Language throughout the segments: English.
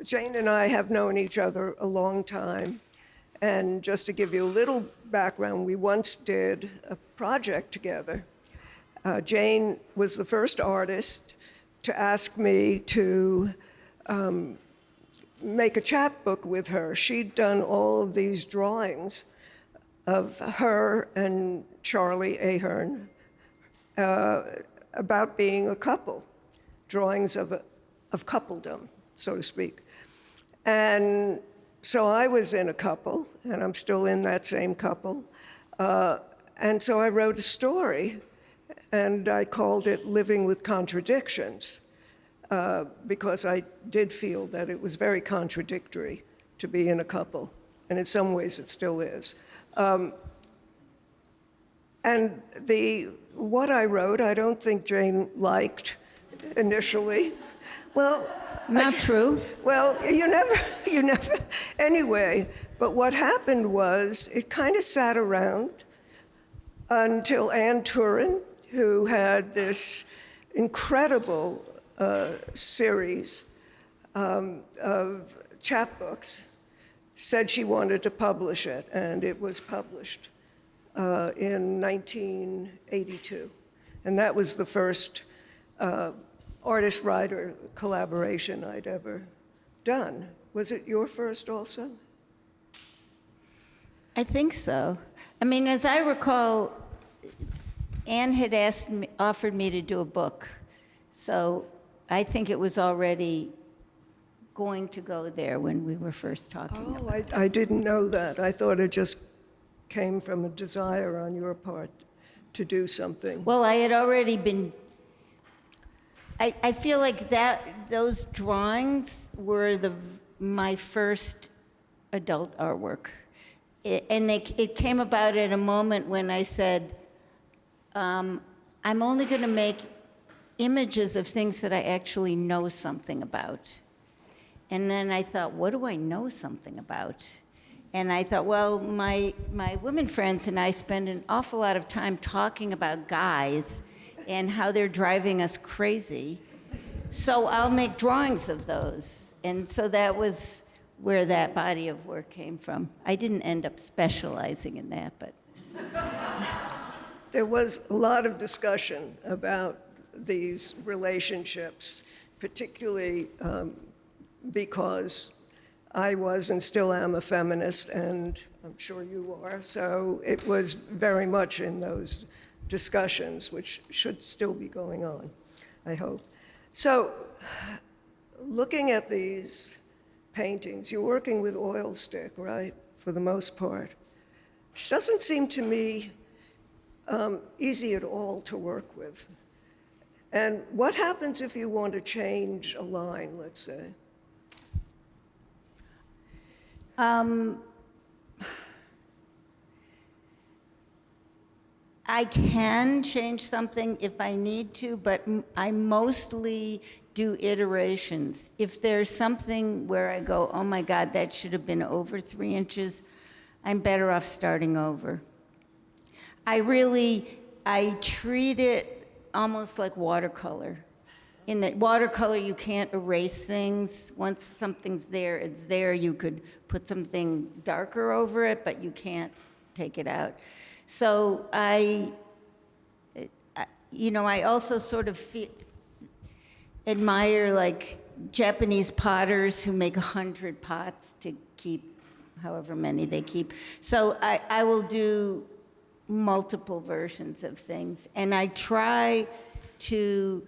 Jane and I have known each other a long time. And just to give you a little background, we once did a project together. Jane was the first artist to ask me to make a chapbook with her. She'd done all of these drawings of her and Charlie Ahern about being a couple, drawings of coupledom, so to speak. And so I was in a couple, and I'm still in that same couple. And so I wrote a story, and I called it Living with Contradictions, because I did feel that it was very contradictory to be in a couple, and in some ways it still is. And what I wrote, I don't think Jane liked initially. Well, not true. Well, you never, anyway, but what happened was it kind of sat around until Anne Turin, who had this incredible series of chapbooks, said she wanted to publish it, and it was published in 1982. And that was the first artist-writer collaboration I'd ever done. Was it your first also? I think so. I mean, as I recall, Anne had offered me to do a book. So I think it was already going to go there when we were first talking about it. I didn't know that. I thought it just came from a desire on your part to do something. Well, I had already been, I feel like those drawings were my first adult artwork. It came about at a moment when I said, I'm only going to make images of things that I actually know something about. And then I thought, what do I know something about? And I thought, well, my women friends and I spend an awful lot of time talking about guys and how they're driving us crazy. So I'll make drawings of those. And so that was where that body of work came from. I didn't end up specializing in that, but. There was a lot of discussion about these relationships, particularly because I was and still am a feminist, and I'm sure you are, so it was very much in those discussions, which should still be going on, I hope. So, looking at these paintings, you're working with oil stick, right, for the most part, which doesn't seem to me easy at all to work with. And what happens if you want to change a line, let's say? I can change something if I need to, but I mostly do iterations. If there's something where I go, oh my God, that should have been over 3 inches, I'm better off starting over. I treat it almost like watercolor. In that watercolor, you can't erase things. Once something's there, it's there. You could put something darker over it, but you can't take it out. So I also sort of admire like Japanese potters who make 100 pots to keep however many they keep. So I will do multiple versions of things, and I try to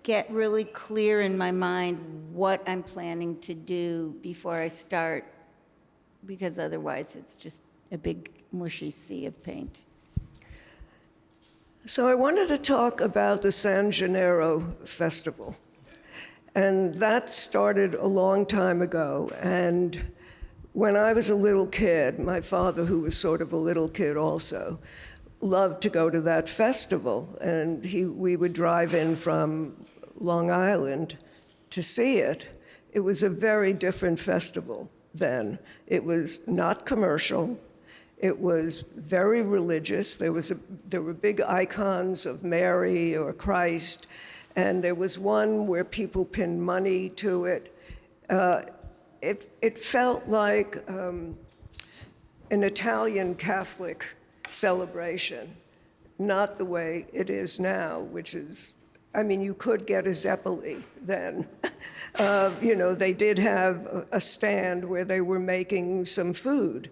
get really clear in my mind what I'm planning to do before I start, because otherwise it's just a big mushy sea of paint. So I wanted to talk about the San Gennaro Festival. And that started a long time ago. And when I was a little kid, my father, who was sort of a little kid also, loved to go to that festival. And we would drive in from Long Island to see it. It was a very different festival then. It was not commercial. It was very religious. There were big icons of Mary or Christ, and there was one where people pinned money to it. It felt like an Italian Catholic celebration, not the way it is now, which is, I mean, you could get a Zeppeli then. They did have a stand where they were making some food,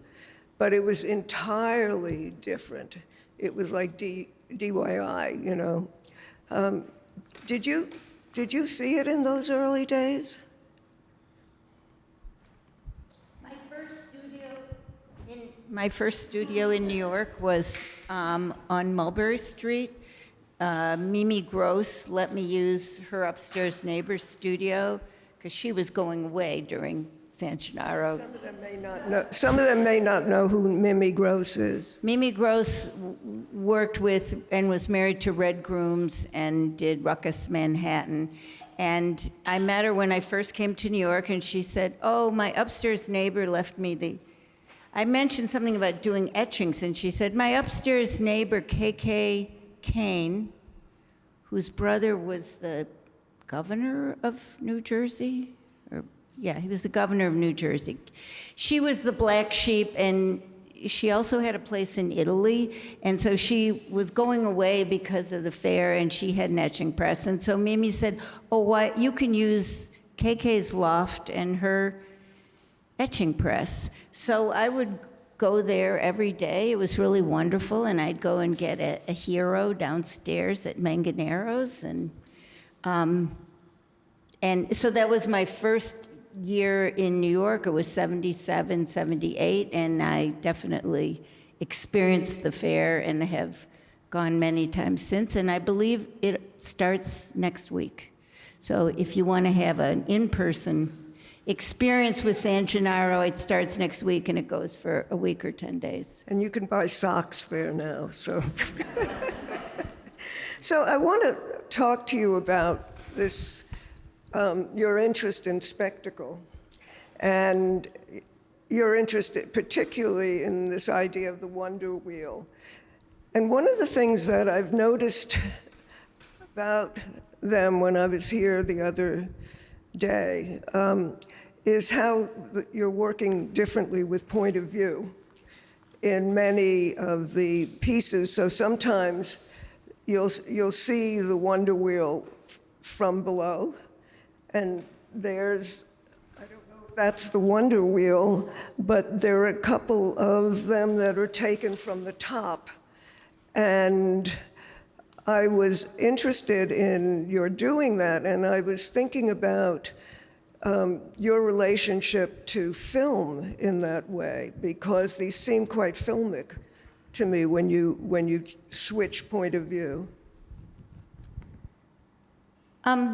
but it was entirely different. It was like DIY, you know. Did you see it in those early days? My first studio in New York was on Mulberry Street. Mimi Gross let me use her upstairs neighbor's studio because she was going away during San Gennaro. Some of them may not know. Some of them may not know who Mimi Gross is. Mimi Gross worked with and was married to Red Grooms and did Ruckus Manhattan. And I met her when I first came to New York, and she said, "Oh, my upstairs neighbor left me the." I mentioned something about doing etchings, and she said, "My upstairs neighbor, K.K. Kane, whose brother was the governor of New Jersey, he was the governor of New Jersey. She was the black sheep, and she also had a place in Italy, and so she was going away because of the fair, and she had an etching press. And so Mimi said, oh, why, you can use KK's loft and her etching press. So I would go there every day. It was really wonderful, and I'd go and get a hero downstairs at Manganero's, and so that was my first year in New York. It was 77, 78, and I definitely experienced the fair and have gone many times since, and I believe it starts next week. So if you want to have an in-person experience with San Gennaro, it starts next week, and it goes for a week or 10 days. And you can buy socks there now, so. So I want to talk to you about this, your interest in spectacle, and your interest particularly in this idea of the wonder wheel. And one of the things that I've noticed about them when I was here the other day is how you're working differently with point of view in many of the pieces. So sometimes you'll see the wonder wheel from below, and there's, I don't know if that's the wonder wheel, but there are a couple of them that are taken from the top. And I was interested in your doing that, and I was thinking about your relationship to film in that way, because these seem quite filmic to me when you switch point of view.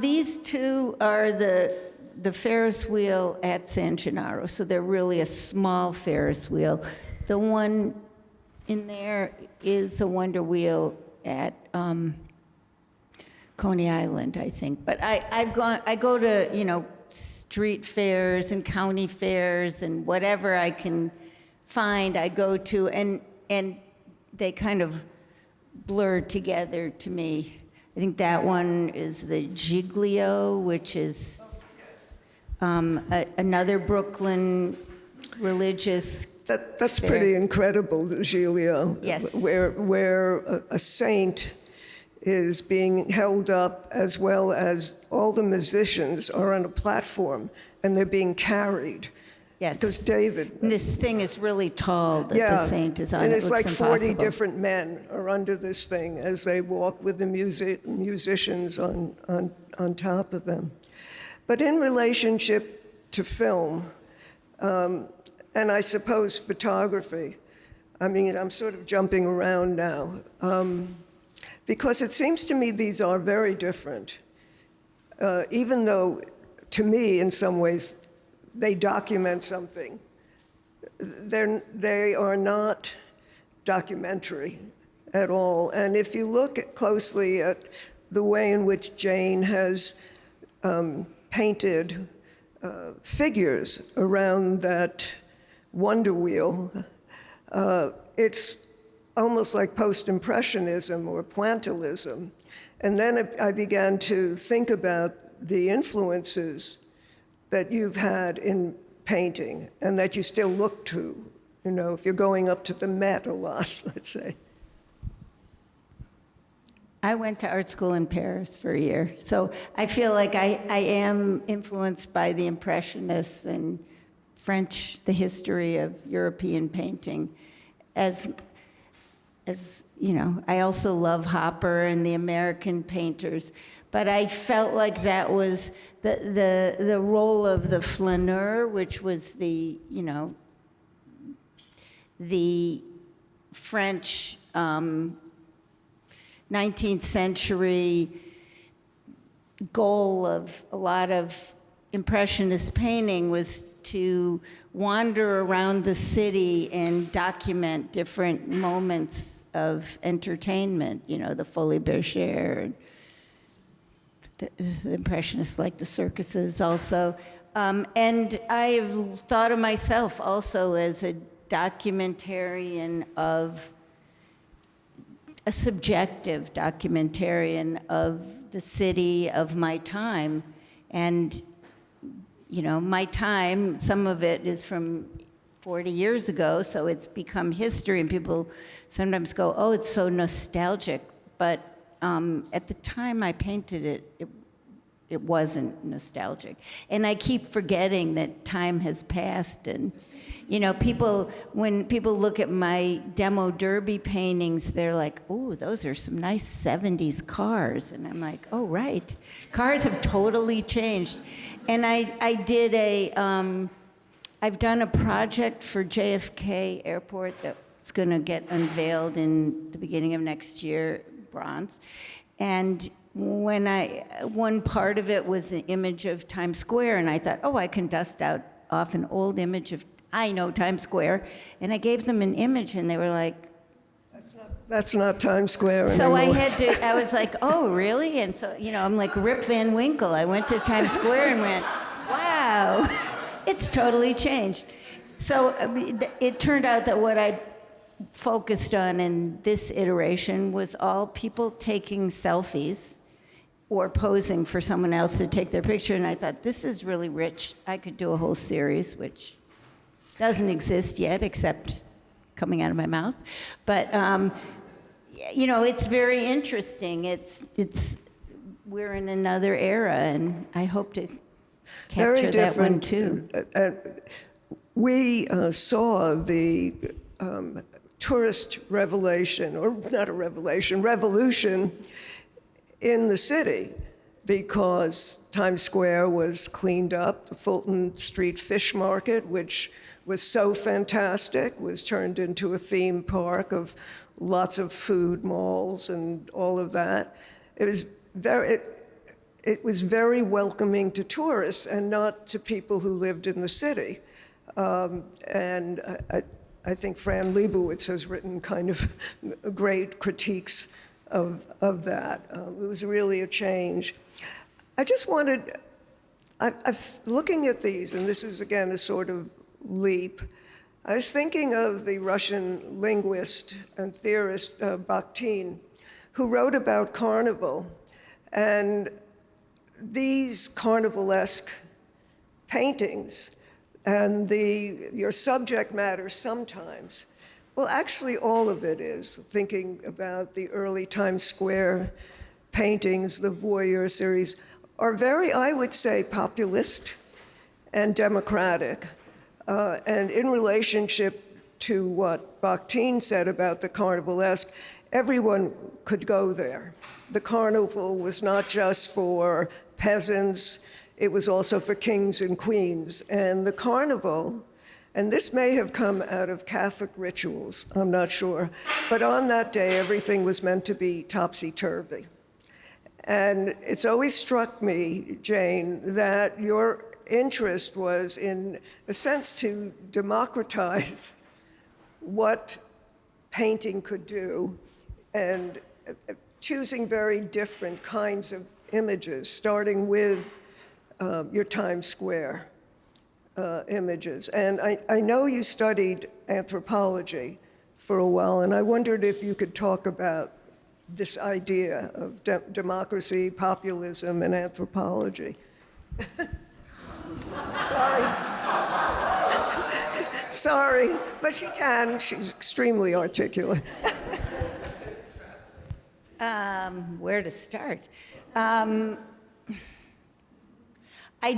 These two are the Ferris wheel at San Gennaro, so they're really a small Ferris wheel. The one in there is the wonder wheel at Coney Island, I think. But I go to, street fairs and county fairs and whatever I can find, I go to, and they kind of blur together to me. I think that one is the Giglio, which is another Brooklyn religious. That's fair. pretty incredible, the Giglio. Yes. Where a saint is being held up, as well as all the musicians are on a platform and they're being carried. Yes. Because David. And this thing is really tall that the saint is on. And It it's looks like 40 impossible. different men are under this thing as they walk with the musicians on top of them. But in relationship to film, and I suppose photography, I mean, I'm sort of jumping around now, because it seems to me these are very different, even though, to me, in some ways, they document something. They are not documentary at all. And if you look closely at the way in which Jane has painted figures around that wonder wheel, it's almost like post-impressionism or pointillism. And then I began to think about the influences that you've had in painting and that you still look to, you know, if you're going up to the Met a lot, let's say? I went to art school in Paris for a year, so I feel like I am influenced by the Impressionists and French, the history of European painting. As you know, I also love Hopper and the American painters, but I felt like that was the role of the flaneur, which was the, you know, the French 19th century goal of a lot of Impressionist painting was to wander around the city and document different moments of entertainment, you know, the Folies Bergère, the Impressionists like the circuses also. And I've thought of myself also as a documentarian of, a subjective documentarian of the city of my time. And, you know, my time, some of it is from 40 years ago, so it's become history, and people sometimes go, oh, it's so nostalgic. But at the time I painted it, it wasn't nostalgic. And I keep forgetting that time has passed. And, you know, when people look at my demo derby paintings, they're like, oh, those are some nice 70s cars. And I'm like, oh, right. Cars have totally changed. And I've done a project for JFK Airport that's going to get unveiled in the beginning of next year, bronze. And one part of it was an image of Times Square, and I thought, oh, I can dust off an old image of, I know, Times Square. And I gave them an image, and they were like, That's not Times Square anymore. so I was like, oh, really? And so, you know, I'm like Rip Van Winkle. I went to Times Square and went, wow, it's totally changed. So it turned out that what I focused on in this iteration was all people taking selfies or posing for someone else to take their picture. And I thought, this is really rich. I could do a whole series, which doesn't exist yet, except coming out of my mouth. But, you know, it's very interesting. We're in another era, and I hope to capture that one too. We saw the tourist revolution in the city, because Times Square was cleaned up. The Fulton Street Fish Market, which was so fantastic, was turned into a theme park of lots of food malls and all of that. It was very welcoming to tourists and not to people who lived in the city. And I think Fran Lebowitz has written kind of great critiques of that. It was really a change. I just wanted, I'm looking at these, and this is again a sort of leap. I was thinking of the Russian linguist and theorist Bakhtin, who wrote about carnival, and these carnivalesque paintings and your subject matter sometimes, well, actually all of it is, thinking about the early Times Square paintings, the Voyeur series, are very, I would say, populist and democratic. And in relationship to what Bakhtin said about the carnivalesque, everyone could go there. The carnival was not just for peasants, it was also for kings and queens. And the carnival, and this may have come out of Catholic rituals, I'm not sure, but on that day, everything was meant to be topsy-turvy. And it's always struck me, Jane, that your interest was, in a sense, to democratize what painting could do, and choosing very different kinds of images, starting with your Times Square images. And I know you studied anthropology for a while, and I wondered if you could talk about this idea of democracy, populism, and anthropology. Sorry. Sorry, but she can. She's extremely articulate. Where to start? I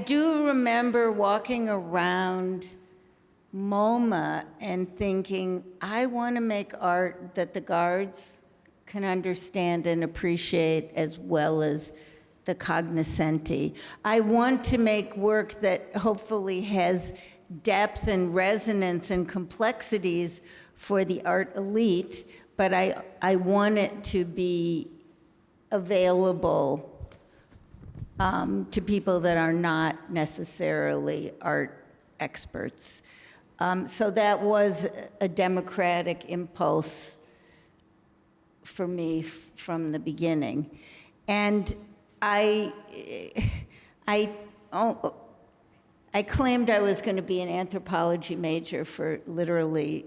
do remember walking around MoMA and thinking, I want to make art that the guards can understand and appreciate as well as the cognoscenti. I want to make work that hopefully has depth and resonance and complexities for the art elite, but I want it to be available to people that are not necessarily art experts. So that was a democratic impulse for me from the beginning. And I claimed I was going to be an anthropology major for literally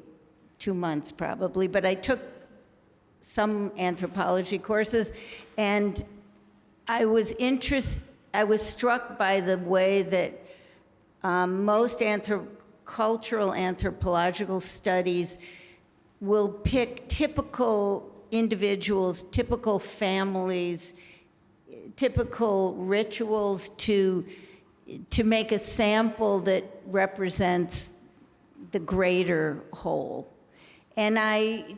2 months probably, but I took some anthropology courses, and I was struck by the way that most cultural anthropological studies will pick typical individuals, typical families, typical rituals to make a sample that represents the greater whole. And I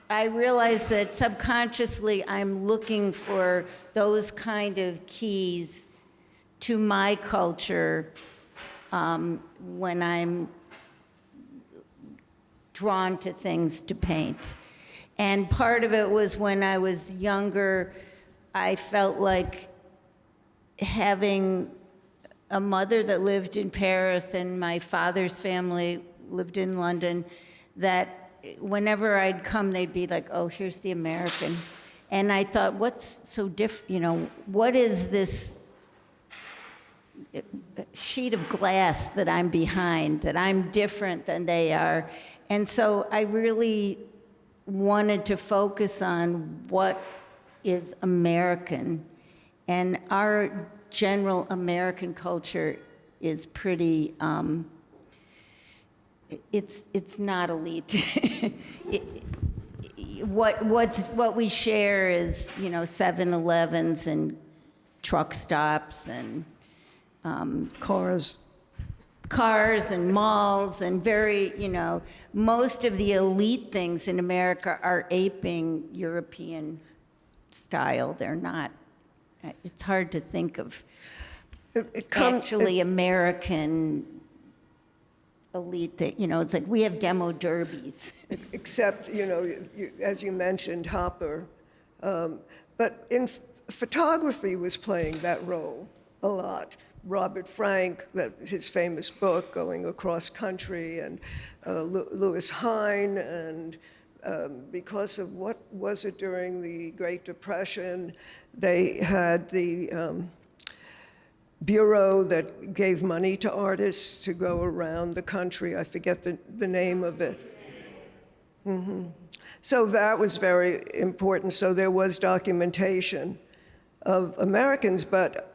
realized that subconsciously I'm looking for those kind of keys to my culture when I'm drawn to things to paint. And part of it was when I was younger, I felt like having a mother that lived in Paris and my father's family lived in London, that whenever I'd come, they'd be like, oh, here's the American. And I thought, what's so different, what is this sheet of glass that I'm behind, that I'm different than they are? And so I really wanted to focus on what is American. And our general American culture is pretty, it's not elite. What we share is 7-Elevens and truck stops and cars and malls, and most of the elite things in America are aping European style. They're not. It's hard to think of actually American elite that, it's like we have demo derbies. Except, as you mentioned, Hopper. But in photography was playing that role a lot. Robert Frank, his famous book, Going Across Country, and Lewis Hine, and because of what was it during the Great Depression, they had the bureau that gave money to artists to go around the country. I forget the name of it. Mm-hmm. So that was very important. So there was documentation of Americans, but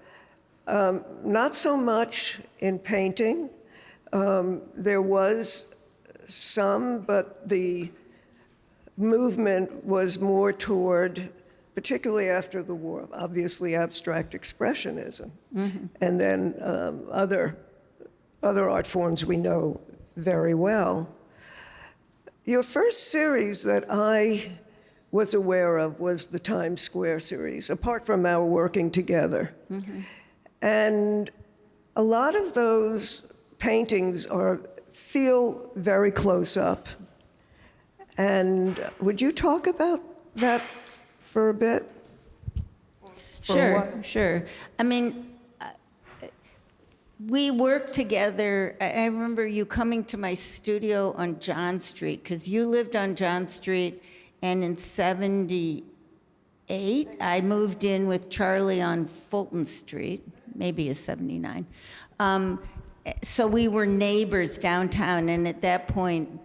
not so much in painting. There was some, but the movement was more toward, particularly after the war, obviously abstract expressionism, and then other art forms we know very well. Your first series that I was aware of was the Times Square series, apart from our working together. And a lot of those paintings feel very close up. And would you talk about that for a bit? Sure. I mean, we worked together. I remember you coming to my studio on John Street, because you lived on John Street, and in '78, I moved in with Charlie on Fulton Street, maybe a '79. So we were neighbors downtown, and at that point,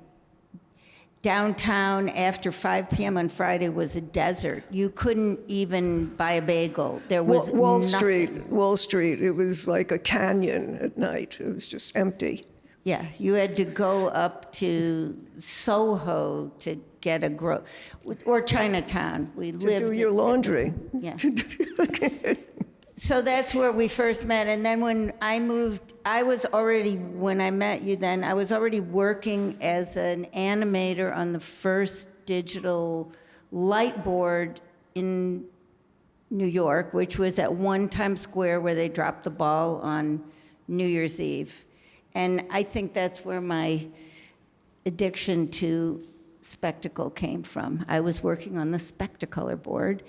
downtown after 5 p.m. on Friday was a desert. You couldn't even buy a bagel. There was Wall nothing. Wall Street, it was like a canyon at night. It was just empty. Yeah, you had to go up to Soho to get or Chinatown. We To lived do your laundry. Yeah. So that's where we first met. And then when I moved, when I met you then, I was already working as an animator on the first digital light board in New York, which was at One Times Square where they dropped the ball on New Year's Eve. And I think that's where my addiction to spectacle came from. I was working on the Spectacolor board,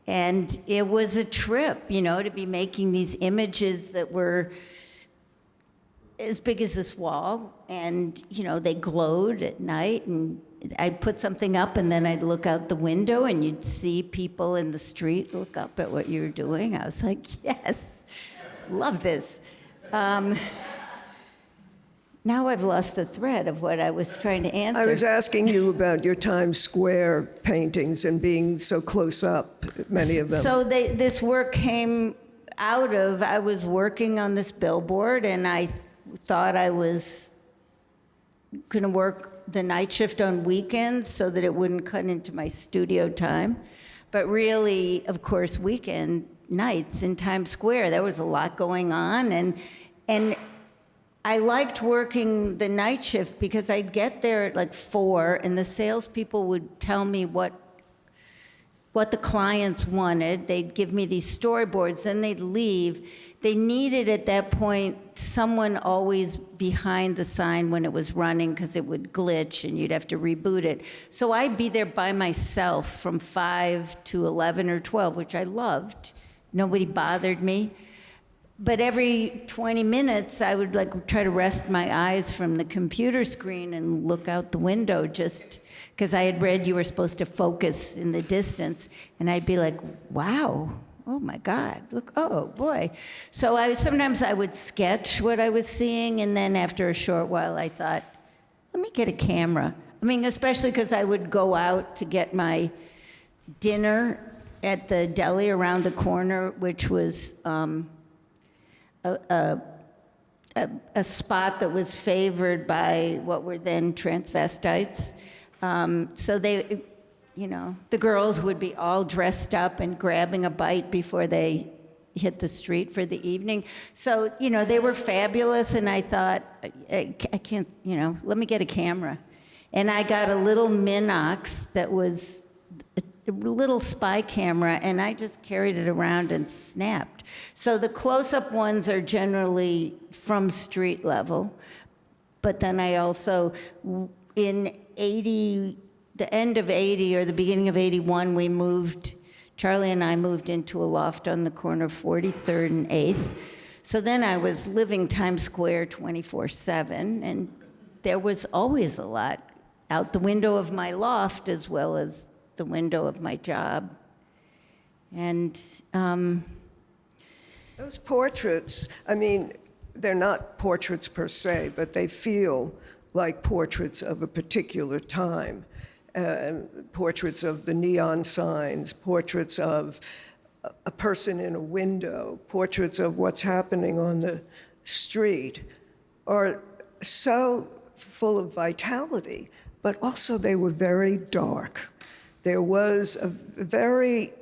and it was a trip, to be making these images that were as big as this wall, and, they glowed at night, and I'd put something up, and then I'd look out the window, and you'd see people in the street look up at what you were doing. I was like, yes, love this. Now I've lost the thread of what I was trying to answer. I was asking you about your Times Square paintings and being so close up, many of them. So this work came out of, I was working on this billboard, and I thought I was going to work the night shift on weekends so that it wouldn't cut into my studio time. But really, of course, weekend nights in Times Square, there was a lot going on, and I liked working the night shift because I'd get there at like 4, and the salespeople would tell me what the clients wanted. They'd give me these storyboards, then they'd leave. They needed at that point someone always behind the sign when it was running because it would glitch and you'd have to reboot it. So I'd be there by myself from 5 to 11 or 12, which I loved. Nobody bothered me. But every 20 minutes, I would try to rest my eyes from the computer screen and look out the window just because I had read you were supposed to focus in the distance. And I'd be like, wow, oh my God, look, oh boy. So sometimes I would sketch what I was seeing, and then after a short while, I thought, let me get a camera. I mean, especially because I would go out to get my dinner at the deli around the corner, which was a spot that was favored by what were then transvestites. So they, the girls would be all dressed up and grabbing a bite before they hit the street for the evening. So, they were fabulous, and I thought, I can't, let me get a camera. And I got a little Minox that was a little spy camera, and I just carried it around and snapped. So the close-up ones are generally from street level, but then I also, in 80, the end of 80 or the beginning of 81, Charlie and I moved into a loft on the corner of 43rd and 8th. So then I was living Times Square 24/7, and there was always a lot out the window of my loft as well as the window of my job. And those portraits, I mean, they're not portraits per se, but they feel like portraits of a particular time. Portraits of the neon signs, portraits of a person in a window, portraits of what's happening on the street are so full of vitality, but also they were very dark. There was a very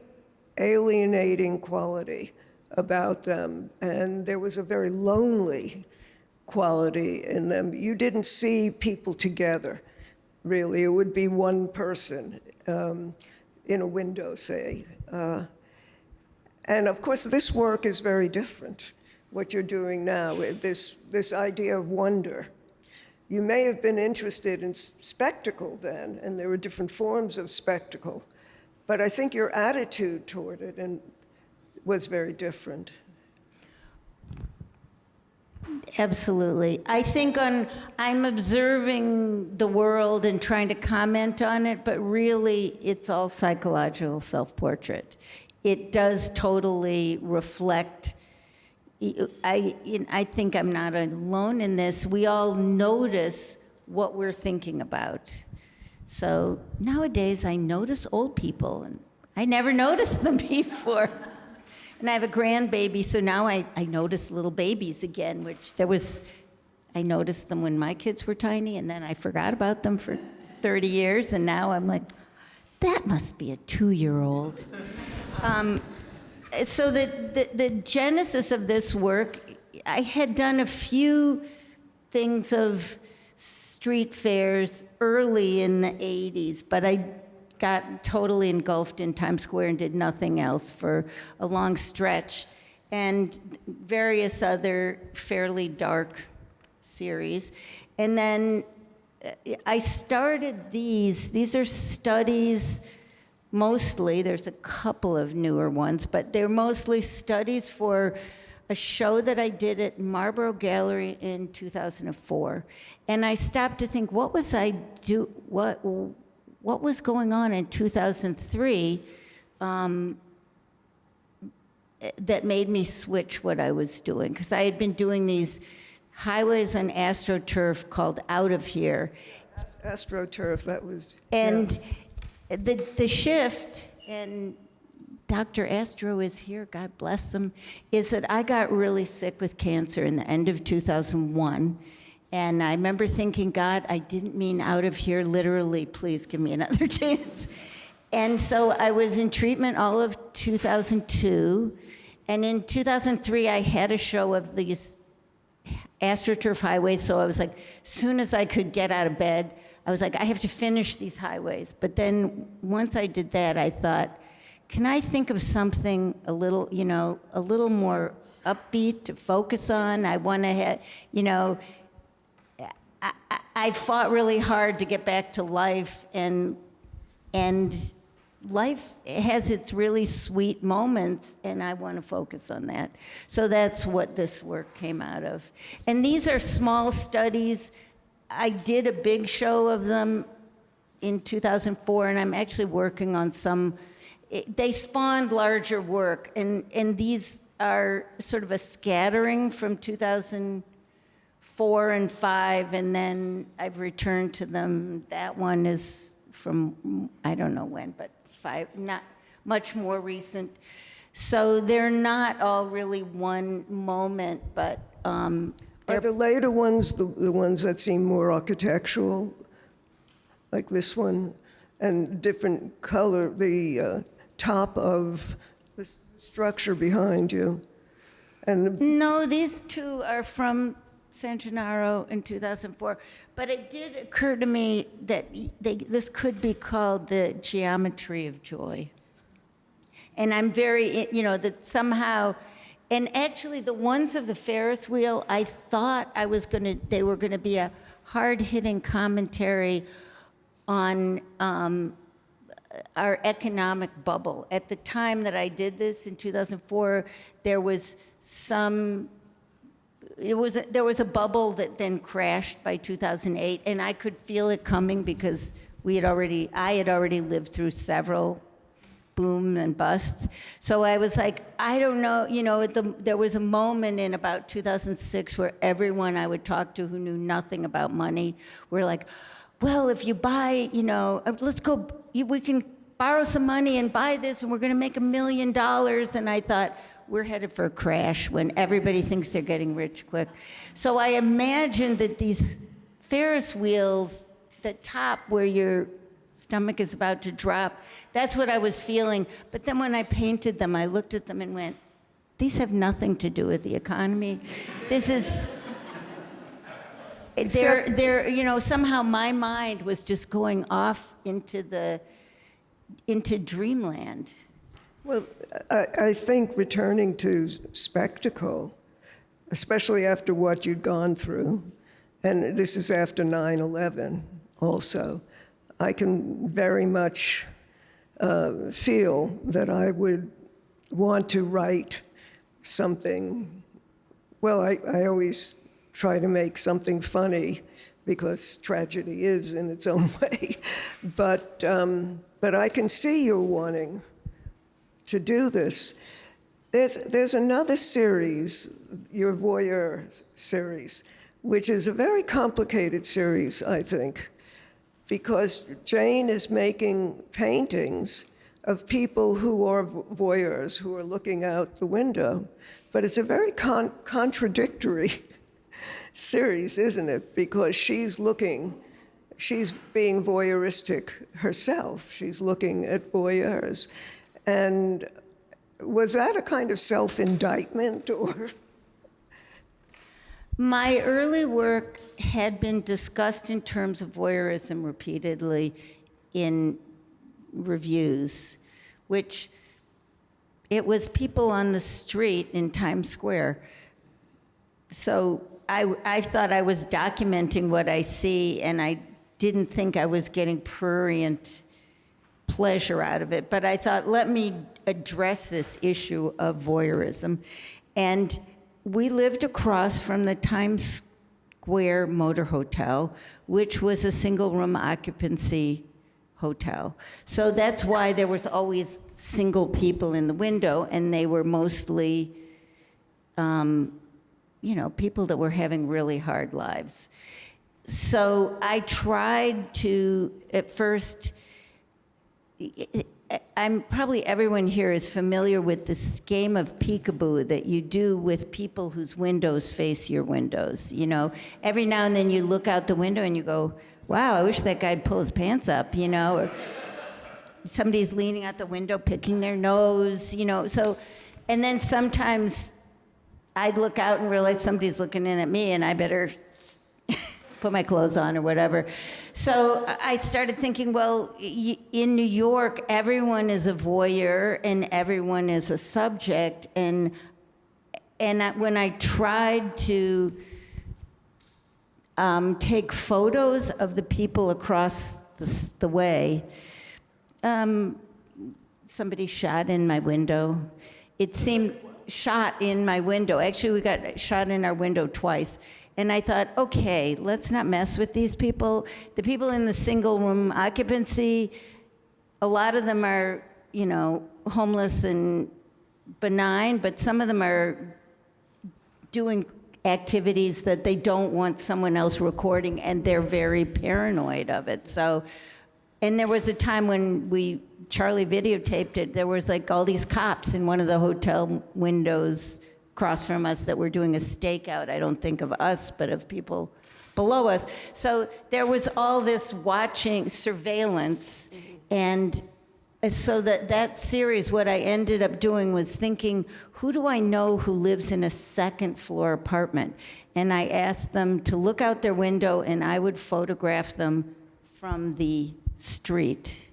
alienating quality about them, and there was a very lonely quality in them. You didn't see people together, really. It would be one person in a window, say. And of course, this work is very different, what you're doing now, this idea of wonder. You may have been interested in spectacle then, and there were different forms of spectacle, but I think your attitude toward it was very different. Absolutely. I think I'm observing the world and trying to comment on it, but really it's all psychological self-portrait. It does totally reflect. I think I'm not alone in this. We all notice what we're thinking about. So nowadays I notice old people, and I never noticed them before. And I have a grandbaby, so now I notice little babies again, I noticed them when my kids were tiny, and then I forgot about them for 30 years, and now I'm like, that must be a 2-year-old. So the genesis of this work, I had done a few things of street fairs early in the 80s, but I got totally engulfed in Times Square and did nothing else for a long stretch, and various other fairly dark series. And then I started these are studies mostly, there's a couple of newer ones, but they're mostly studies for a show that I did at Marlborough Gallery in 2004. And I stopped to think, what was going on in 2003 that made me switch what I was doing? Because I had been doing these highways on AstroTurf called Out of Here. AstroTurf, that was... And the shift, and Dr. Astro is here, God bless him, is that I got really sick with cancer in the end of 2001. And I remember thinking, God, I didn't mean out of here literally, please give me another chance. And so I was in treatment all of 2002. And in 2003, I had a show of these AstroTurf highways. So I was like, as soon as I could get out of bed, I was like, I have to finish these highways. But then once I did that, I thought, can I think of something a little more upbeat to focus on? I want to have, I fought really hard to get back to life, and life has its really sweet moments, and I want to focus on that. So that's what this work came out of. And these are small studies. I did a big show of them in 2004, and I'm actually working on some. They spawned larger work, and these are sort of a scattering from 2004 and 5, and then I've returned to them. That one is from, I don't know when, but 5, not much more recent. So they're not all really one moment, but Are the later ones the ones that seem more architectural, like this one, and different color, the top of the structure behind you? And no, these two are from San Gennaro in 2004. But it did occur to me that this could be called the geometry of joy. And I'm very, that somehow, and actually the ones of the Ferris wheel, I thought they were gonna be a hard-hitting commentary on our economic bubble. At the time that I did this in 2004, there was a bubble that then crashed by 2008, and I could feel it coming because I had already lived through several boom and busts. So I was like, I don't know, there was a moment in about 2006 where everyone I would talk to who knew nothing about money were like, well, if you buy, let's go, we can borrow some money and buy this and we're gonna make $1 million. And I thought, we're headed for a crash when everybody thinks they're getting rich quick. So I imagined that these Ferris wheels, the top where your stomach is about to drop, that's what I was feeling. But then when I painted them, I looked at them and went, these have nothing to do with the economy. This is, somehow my mind was just going off into dreamland. well, I think returning to spectacle, especially after what you'd gone through, and this is after 9/11 also, I can very much feel that I would want to write something. Well, I always try to make something funny because tragedy is in its own way. But I can see you wanting to do this. There's another series, your Voyeur series, which is a very complicated series, I think, because Jane is making paintings of people who are voyeurs, who are looking out the window. But it's a very contradictory series, isn't it? Because she's being voyeuristic herself. She's looking at voyeurs. And was that a kind of self-indictment, or? My early work had been discussed in terms of voyeurism repeatedly in reviews, which it was people on the street in Times Square. So I thought I was documenting what I see, and I didn't think I was getting prurient pleasure out of it. But I thought, let me address this issue of voyeurism. And we lived across from the Times Square Motor Hotel, which was a single-room occupancy hotel. So that's why there was always single people in the window, and they were mostly, people that were having really hard lives. So I tried to, at first, probably everyone here is familiar with this game of peekaboo that you do with people whose windows face your windows. Every now and then you look out the window and you go, wow, I wish that guy'd pull his pants up, or somebody's leaning out the window picking their nose, so, and then sometimes I'd look out and realize somebody's looking in at me and I better put my clothes on or whatever. So I started thinking, well, in New York, everyone is a voyeur and everyone is a subject. And when I tried to take photos of the people across the way, somebody shot in my window. It seemed shot in my window. Actually, we got shot in our window twice. And I thought, okay, let's not mess with these people. The people in the single room occupancy, a lot of them are, homeless and benign, but some of them are doing activities that they don't want someone else recording, and they're very paranoid of it. So, and there was a time when Charlie videotaped it, there was like all these cops in one of the hotel windows across from us that were doing a stakeout, I don't think of us, but of people below us. So there was all this watching, surveillance, and so that series, what I ended up doing was thinking, who do I know who lives in a second floor apartment? And I asked them to look out their window and I would photograph them from the street.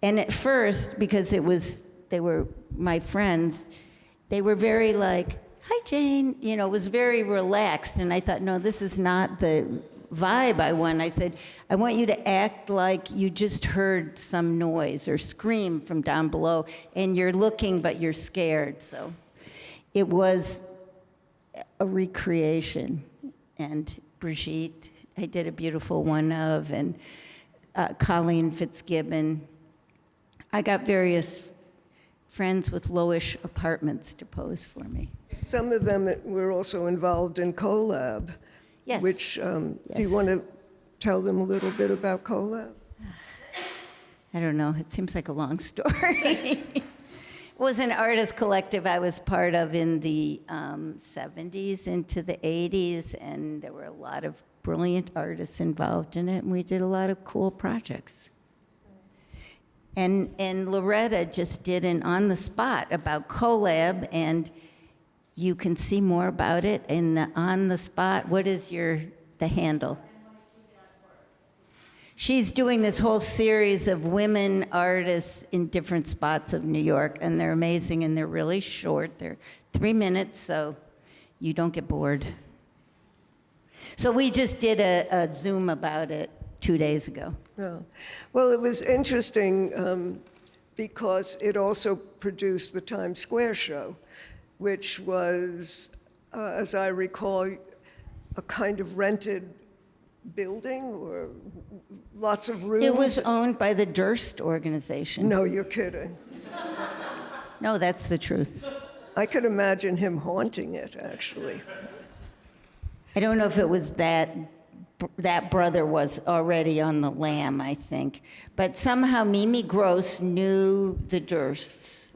And at first, because they were my friends, they were very like, hi, Jane, it was very relaxed. And I thought, no, this is not the vibe I want. I said, I want you to act like you just heard some noise or scream from down below, and you're looking, but you're scared. So it was a recreation. And Brigitte, I did a beautiful one of, and Colleen Fitzgibbon. I got various friends with lowish apartments to pose for me. Some of them were also involved in CoLab. Yes. Which, Yes. do you want to tell them a little bit about CoLab? I don't know, it seems like a long story. It was an artist collective I was part of in the 70s into the 80s, and there were a lot of brilliant artists involved in it, and we did a lot of cool projects. And Loretta just did an on the spot about CoLab, and you can see more about it in the on the spot. What is the handle? She's doing this whole series of women artists in different spots of New York, and they're amazing, and they're really short. They're 3 minutes, so you don't get bored. So we just did a Zoom about it 2 days ago. Yeah. Well, it was interesting because it also produced the Times Square show, which was, as I recall, a kind of rented building or lots of rooms. It was owned by the Durst organization. No, you're kidding. No, that's the truth. I could imagine him haunting it, actually. I don't know if it was that that brother was already on the lam, I think. But somehow Mimi Gross knew the Dursts,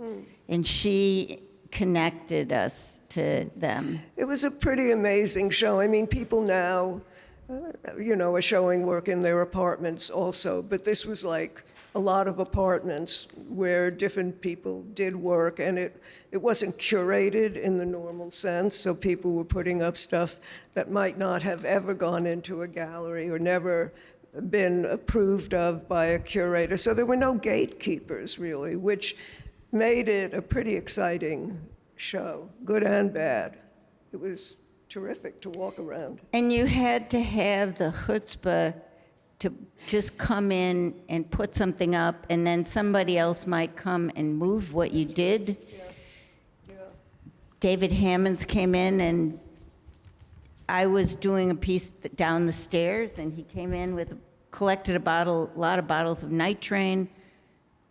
and she connected us to them. It was a pretty amazing show. I mean, people now, are showing work in their apartments also, but this was like a lot of apartments where different people did work, and it wasn't curated in the normal sense, so people were putting up stuff that might not have ever gone into a gallery or never been approved of by a curator. So there were no gatekeepers, really, which made it a pretty exciting show, good and bad. It was terrific to walk around. And you had to have the chutzpah to just come in and put something up, and then somebody else might come and move what you did. Yeah. David Hammonds came in, and I was doing a piece down the stairs, and he came in collected a lot of bottles of Night Train,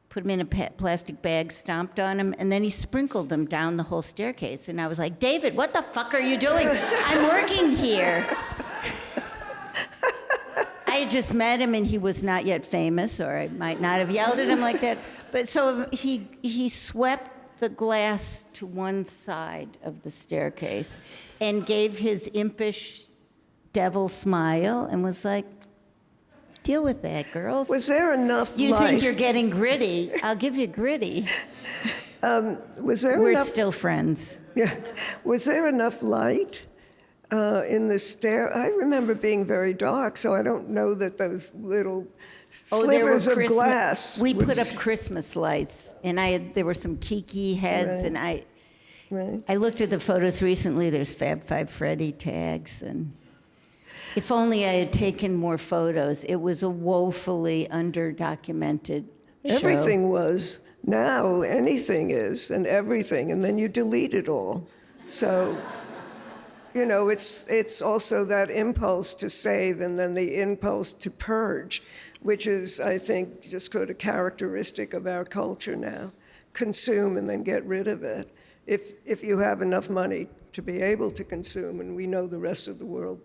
put them in a plastic bag, stomped on them, and then he sprinkled them down the whole staircase. And I was like, David, what the fuck are you doing? I'm working here. I had just met him, and he was not yet famous, or I might not have yelled at him like that. But so he swept the glass to one side of the staircase and gave his impish devil smile and was like, deal with that, girls. Was there enough You light? think you're getting gritty? I'll give you gritty. Was there We're enough? still friends. Yeah. Was there enough light in the stair? I remember being very dark, so I don't know that those little slivers of glass. We would put up just- Christmas lights, and there were some Kiki heads, Right. and Right. I looked at the photos recently. There's Fab Five Freddy tags, and if only I had taken more photos. It was a woefully underdocumented show. Everything was. Now anything is, and everything, and then you delete it all. So, it's also that impulse to save and then the impulse to purge, which is, I think, just sort of characteristic of our culture now. Consume and then get rid of it. If you have enough money to be able to consume, and we know the rest of the world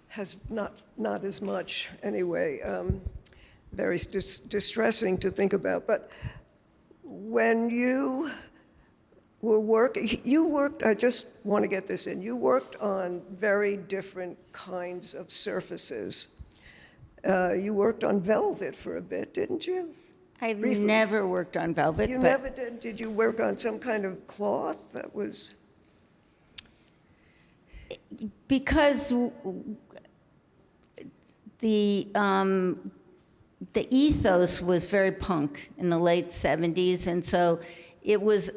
has not as much anyway. Very distressing to think about. But when you were worked, I just want to get this in, you worked on very different kinds of surfaces. You worked on velvet for a bit, didn't you? I've Briefly. never worked on velvet. You but never did? Did you work on some kind of cloth that was? Because the ethos was very punk in the late 70s, and so it was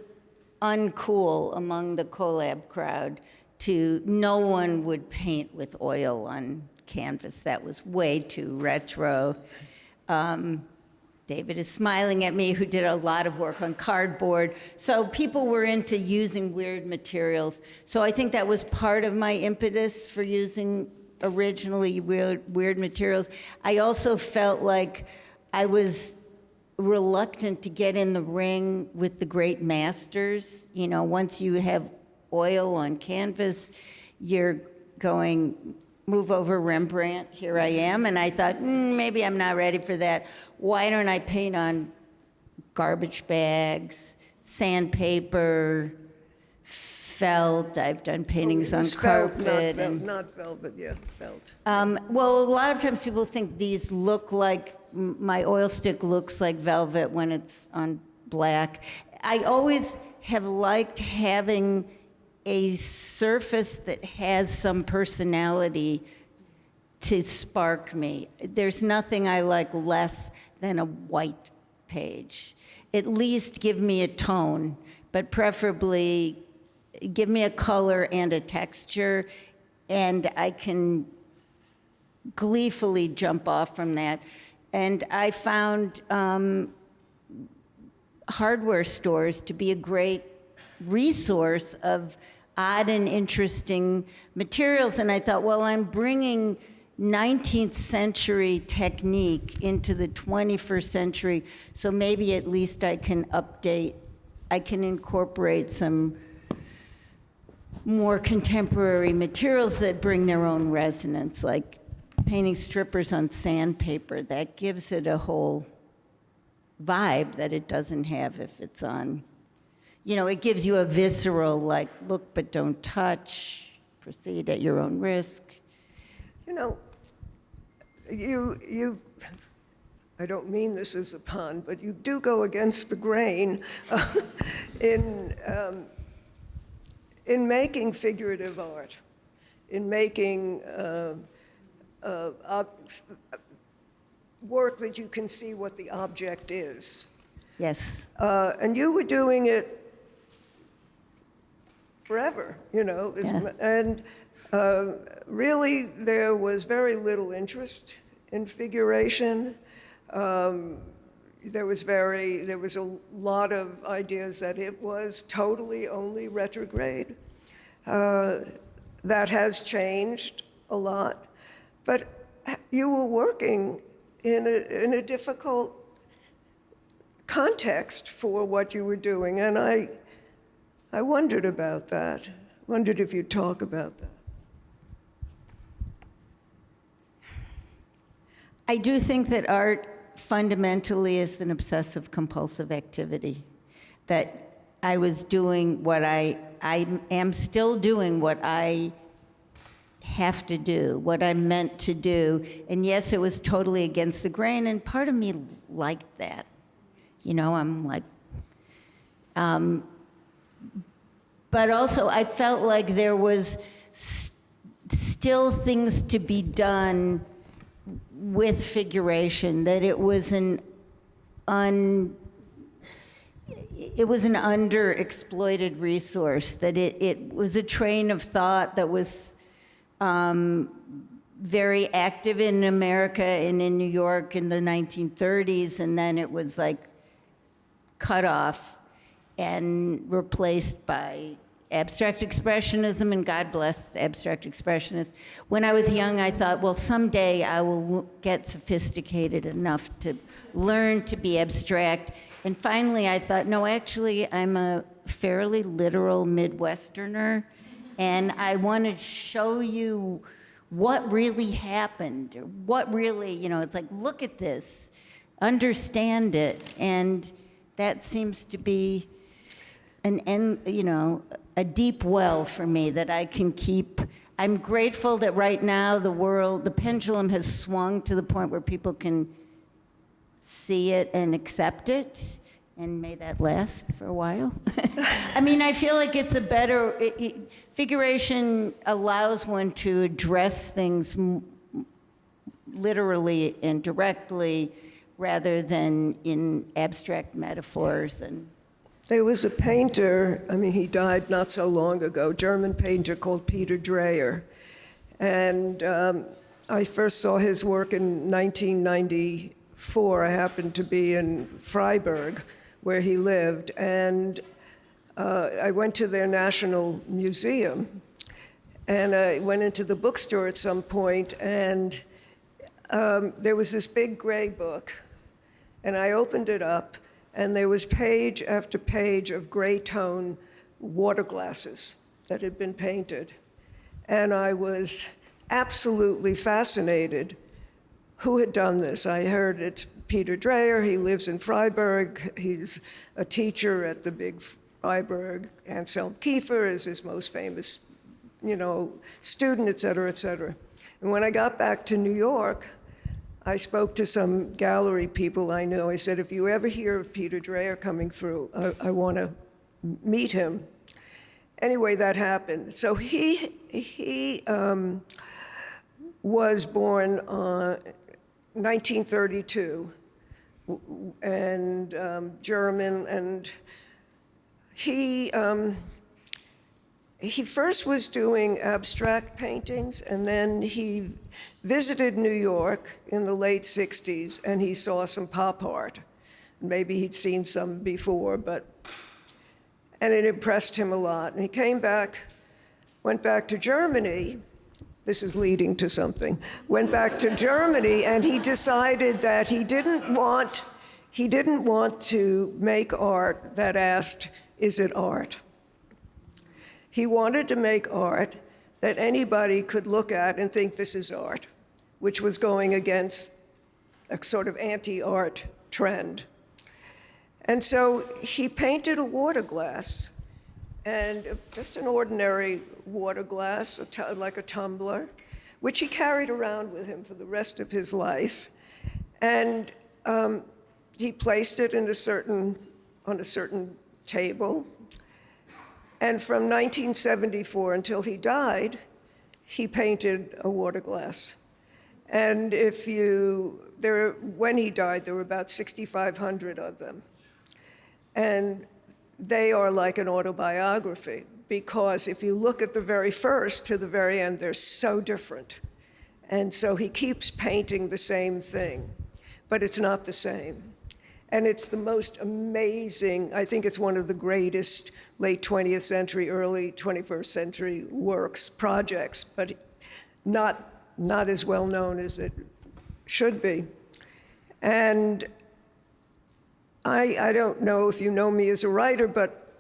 uncool among the collab crowd no one would paint with oil on canvas. That was way too retro. David is smiling at me, who did a lot of work on cardboard. So people were into using weird materials. So I think that was part of my impetus for using originally weird materials. I also felt like I was reluctant to get in the ring with the great masters. Once you have oil on canvas, you're going, move over Rembrandt, here I am. And I thought, maybe I'm not ready for that. Why don't I paint on garbage bags, sandpaper, felt? I've done paintings on carpet. Not velvet, yeah, felt. Well, a lot of times people think these look like, my oil stick looks like velvet when it's on black. I always have liked having a surface that has some personality to spark me. There's nothing I like less than a white page. At least give me a tone, but preferably give me a color and a texture, and I can gleefully jump off from that. And I found hardware stores to be a great resource of odd and interesting materials. And I thought, well, I'm bringing 19th century technique into the 21st century, so maybe at least I can incorporate some more contemporary materials that bring their own resonance, like painting strippers on sandpaper. That gives it a whole vibe that it doesn't have if it's on. You know, it gives you a visceral, like, look but don't touch, proceed at your own risk. You know, I don't mean this as a pun, but you do go against the grain in making figurative art, in making work that you can see what the object is. Yes. And you were doing it forever, you know, Yeah. and really there was very little interest in figuration. There was a lot of ideas that it was totally only retrograde. That has changed a lot, but you were working in a difficult context for what you were doing, and I wondered about that. Wondered if you'd talk about that. I do think that art fundamentally is an obsessive compulsive activity. That I was doing what I am still doing what I have to do, what I'm meant to do. And yes, it was totally against the grain, and part of me liked that. You know, I'm like, but also I felt like there was still things to be done with figuration, that it was an underexploited resource, that it was a train of thought that was very active in America and in New York in the 1930s, and then it was like cut off and replaced by abstract expressionism, and God bless abstract expressionists. When I was young, I thought, well, someday I will get sophisticated enough to learn to be abstract. And finally, I thought, no, actually, I'm a fairly literal Midwesterner, and I want to show you what really happened, or what really, you know, it's like, look at this, understand it, and that seems to be a deep well for me that I can keep. I'm grateful that right now the pendulum has swung to the point where people can see it and accept it, and may that last for a while. I mean, I feel like it's a better, figuration allows one to address things literally and directly rather than in abstract metaphors. And There was a painter, I mean, he died not so long ago, German painter called Peter Dreyer. And I first saw his work in 1994. I happened to be in Freiburg, where he lived, and I went to their National Museum. And I went into the bookstore at some point, and there was this big gray book. And I opened it up, and there was page after page of gray tone water glasses that had been painted. And I was absolutely fascinated who had done this. I heard it's Peter Dreyer, he lives in Freiburg, he's a teacher at the big Freiburg. Anselm Kiefer is his most famous, student, et cetera, et cetera. And when I got back to New York, I spoke to some gallery people I knew. I said, if you ever hear of Peter Dreyer coming through, I want to meet him. Anyway, that happened. So he was born 1932, and German, and he first was doing abstract paintings, and then he visited New York in the late 60s, and he saw some pop art. Maybe he'd seen some before, and it impressed him a lot. And he came back, went back to Germany. This is leading to something. Went back to Germany, and he decided that he didn't want to make art that asked, is it art? He wanted to make art that anybody could look at and think this is art. which was going against a sort of anti-art trend. And so he painted a water glass, and just an ordinary water glass, like a tumbler, which he carried around with him for the rest of his life. And he placed it on a certain table. And from 1974 until he died, he painted a water glass. And when he died, there were about 6,500 of them. And they are like an autobiography, because if you look at the very first to the very end, they're so different. And so he keeps painting the same thing, but it's not the same. And it's the most amazing, I think it's one of the greatest late 20th century, early 21st century projects, but not as well known as it should be. And I don't know if you know me as a writer, but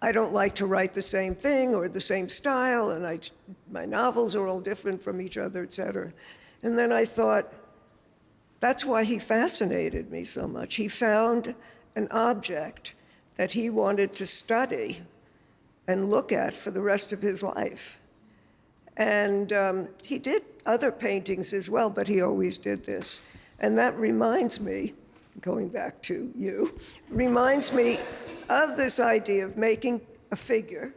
I don't like to write the same thing or the same style, and my novels are all different from each other, et cetera. And then I thought, that's why he fascinated me so much. He found an object that he wanted to study and look at for the rest of his life. And he did other paintings as well, but he always did this. And that reminds me, going back to you, reminds me of this idea of making a figure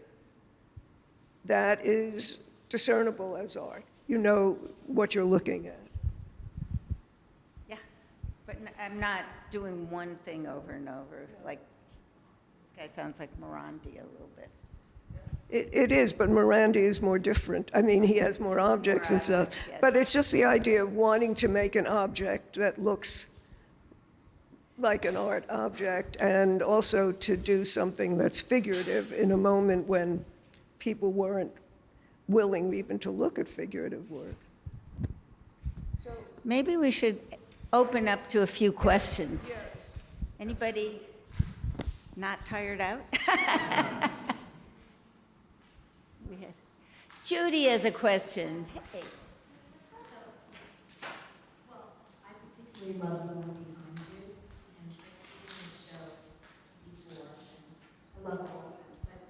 that is discernible as art. You know what you're looking at. Yeah, but I'm not doing one thing over and over. Like, this guy sounds like Morandi a little bit. It is, but Morandi is more different. I mean, he has more objects and stuff. Yes. But it's just the idea of wanting to make an object that looks like an art object, and also to do something that's figurative in a moment when people weren't willing even to look at figurative work. So Maybe we should open up to a few questions. yes. Anybody not tired out? Judy has a question. Hey. I particularly love the one behind you, and I've seen the show before. I love all of them. But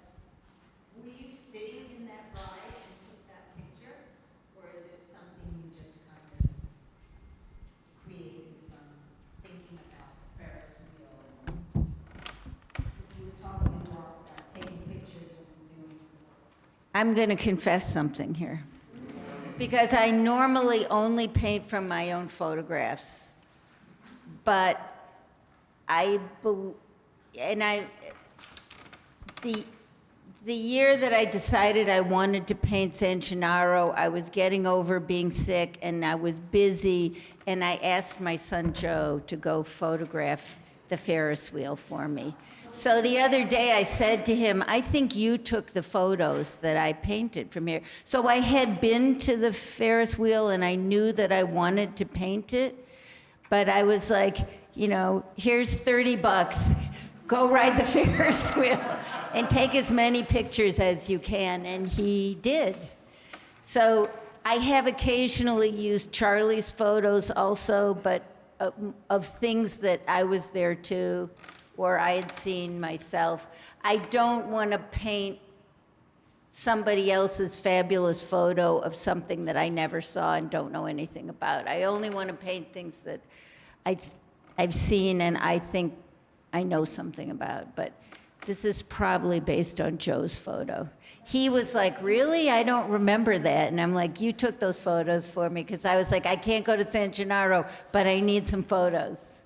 were you sitting in that ride and took that picture, or is it something you just kind of created from thinking about the Ferris wheel? Because you were talking more about taking pictures and doing. I'm going to confess something here. Because I normally only paint from my own photographs. But the year that I decided I wanted to paint San Gennaro, I was getting over being sick and I was busy, and I asked my son Joe to go photograph the Ferris wheel for me. So the other day I said to him, I think you took the photos that I painted from here. So I had been to the Ferris wheel and I knew that I wanted to paint it, but I was like, you know, here's $30, go ride the Ferris wheel and take as many pictures as you can, and he did. So I have occasionally used Charlie's photos also, but of things that I was there too, or I had seen myself. I don't want to paint somebody else's fabulous photo of something that I never saw and don't know anything about. I only want to paint things that I've seen and I think I know something about. But this is probably based on Joe's photo. He was like, really? I don't remember that. And I'm like, you took those photos for me, because I was like, I can't go to San Gennaro, but I need some photos.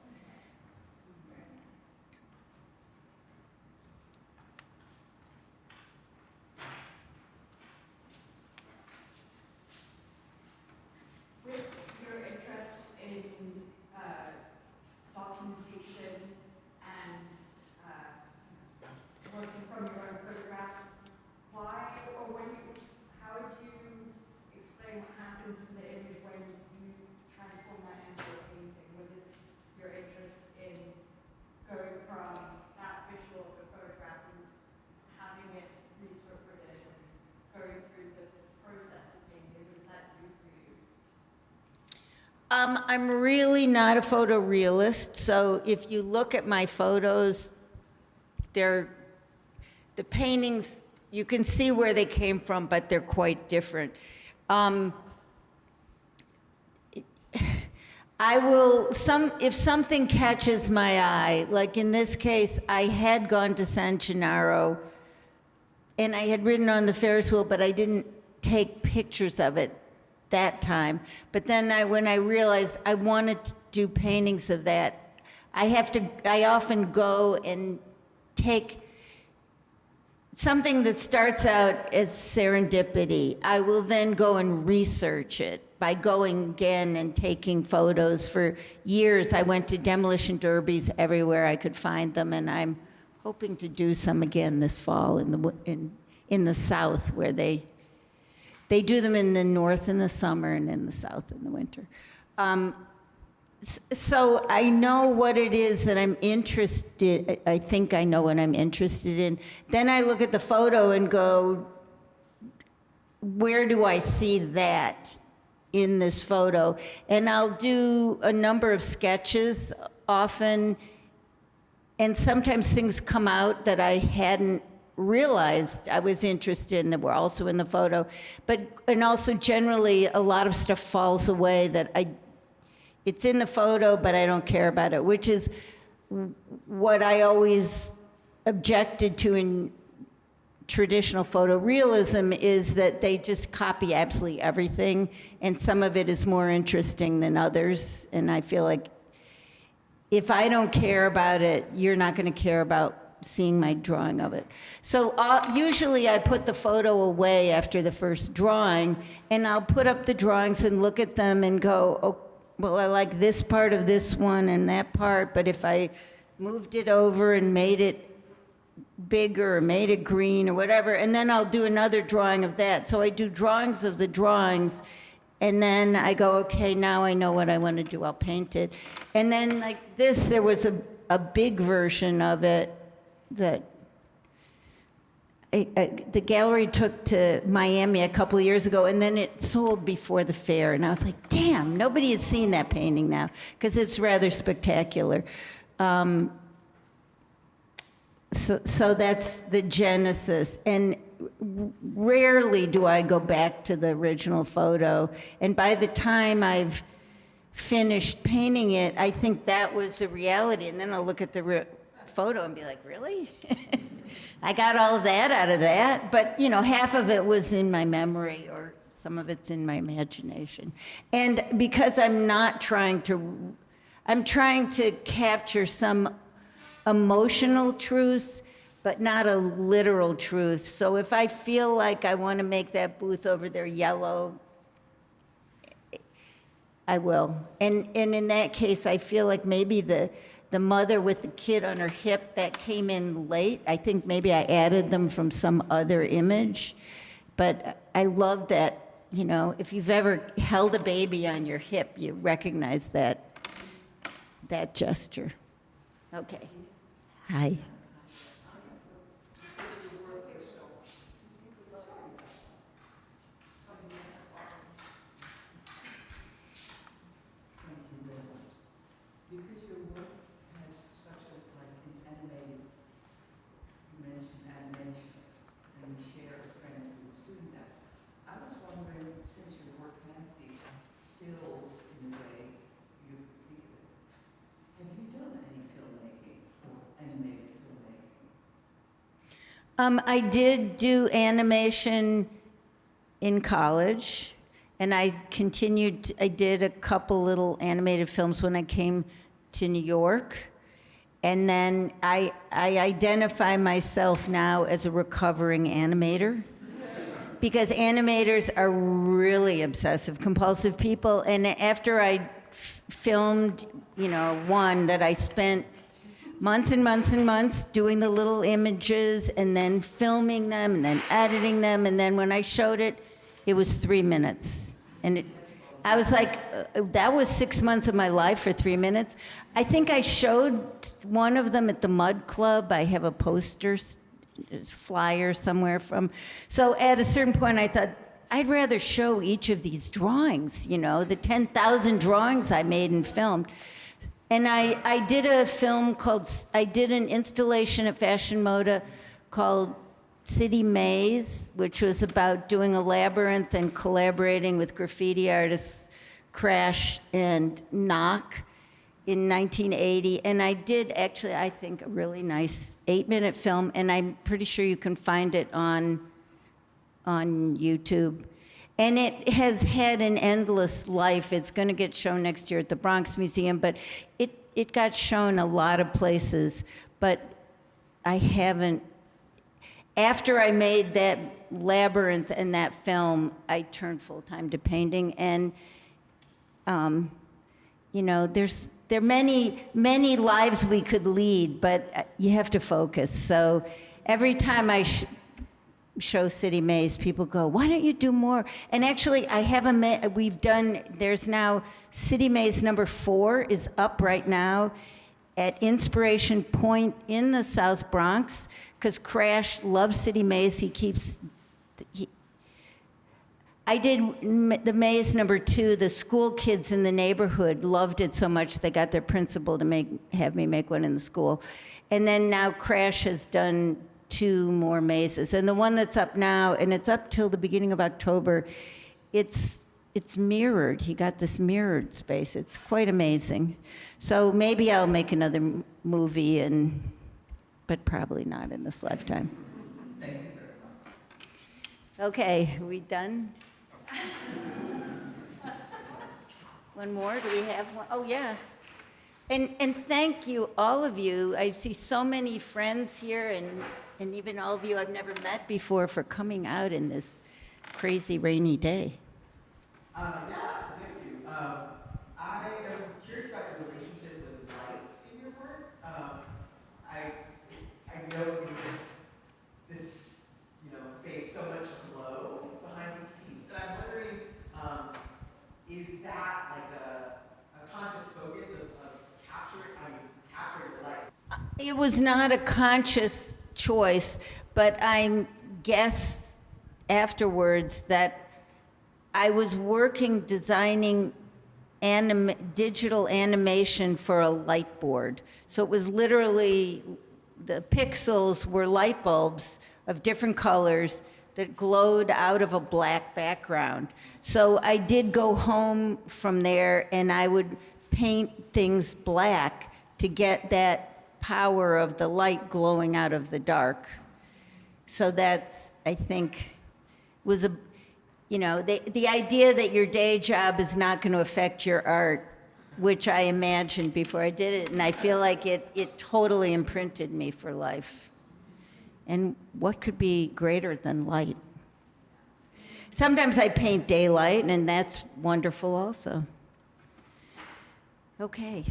I'm really not a photorealist, so if you look at my photos, the paintings, you can see where they came from, but they're quite different. If something catches my eye, like in this case, I had gone to San Gennaro and I had ridden on the Ferris wheel, but I didn't take pictures of it that time. But then when I realized I wanted to do paintings of that, I often go and take something that starts out as serendipity. I will then go and research it by going again and taking photos. For years, I went to demolition derbies everywhere I could find them, and I'm hoping to do some again this fall in the South, where they do them in the North in the summer and in the South in the winter. So I know what it is that I'm interested, I think I know what I'm interested in. Then I look at the photo and go, where do I see that in this photo? And I'll do a number of sketches often, and sometimes things come out that I hadn't realized I was interested in that were also in the photo. And also generally a lot of stuff falls away that it's in the photo, but I don't care about it, which is what I always objected to in traditional photorealism, is that they just copy absolutely everything, and some of it is more interesting than others. And I feel like if I don't care about it, you're not going to care about seeing my drawing of it. So usually I put the photo away after the first drawing, and I'll put up the drawings and look at them and go, oh, well, I like this part of this one and that part, but if I moved it over and made it bigger or made it green or whatever, and then I'll do another drawing of that. So I do drawings of the drawings, and then I go, okay, now I know what I want to do, I'll paint it. And then like this, there was a big version of it that the gallery took to Miami a couple of years ago, and then it sold before the fair. And I was like, damn, nobody has seen that painting now, because it's rather spectacular. So that's the genesis. And rarely do I go back to the original photo. And by the time I've finished painting it, I think that was the reality. And then I'll look at the photo and be like, really? I got all of that out of that. But, you know, half of it was in my memory, or some of it's in my imagination. And because I'm trying to capture some emotional truth, but not a literal truth. So if I feel like I want to make that booth over there yellow, I will. And in that case, I feel like maybe the mother with the kid on her hip, that came in late. I think maybe I added them from some other image. But I love that, you know, if you've ever held a baby on your hip, you recognize that gesture. Okay. Hi. Because your work has such an animated, you mentioned animation, and you share a friend who's doing that. I was wondering, since your work has these stills in the way you think of it, have you done any filmmaking or animated filmmaking? I did do animation in college, and I did a couple little animated films when I came to New York. And then I identify myself now as a recovering animator, because animators are really obsessive compulsive people. And after I filmed, you know, one that I spent months and months and months doing the little images and then filming them and then editing them, and then when I showed it, it was 3 minutes. And I was like, that was 6 months of my life for 3 minutes. I think I showed one of them at the Mud Club. I have a poster flyer somewhere from. So at a certain point I thought, I'd rather show each of these drawings, you know, the 10,000 drawings I made and filmed. And I did a film called, I did an installation at Fashion Moda called City Maze, which was about doing a labyrinth and collaborating with graffiti artists Crash and Knock in 1980. And I did actually, I think, a really nice 8-minute film, and I'm pretty sure you can find it on YouTube. And it has had an endless life. It's going to get shown next year at the Bronx Museum, but it got shown a lot of places, but I haven't. After I made that labyrinth and that film, I turned full-time to painting, and you know, there are many lives we could lead, but you have to focus. So every time I show City Maze, people go, why don't you do more? And actually, I have there's now City Maze number 4 is up right now at Inspiration Point in the South Bronx, because Crash loves City Maze. I did the maze number 2. The school kids in the neighborhood loved it so much they got their principal to have me make one in the school. And then now Crash has done 2 more mazes. And the one that's up now, and it's up till the beginning of October, it's mirrored. He got this mirrored space. It's quite amazing. So maybe I'll make another movie, but probably not in this lifetime. Thank you very much. Okay, are we done? One more? Do we have one? Oh, yeah. And thank you, all of you. I see so many friends here, and even all of you I've never met before, for coming out in this crazy rainy day. Yeah, thank you. I am curious about your relationship with light in your work. I know in this space so much glow behind each piece, and I'm wondering, is that like a conscious focus of capturing the light? It was not a conscious choice, but I guess afterwards that I was working designing digital animation for a light board. So it was literally, the pixels were light bulbs of different colors that glowed out of a black background. So I did go home from there, and I would paint things black to get that power of the light glowing out of the dark. So that's, I think, was the idea that your day job is not going to affect your art, which I imagined before I did it, and I feel like it totally imprinted me for life. And what could be greater than light? Sometimes I paint daylight, and that's wonderful also. Okay.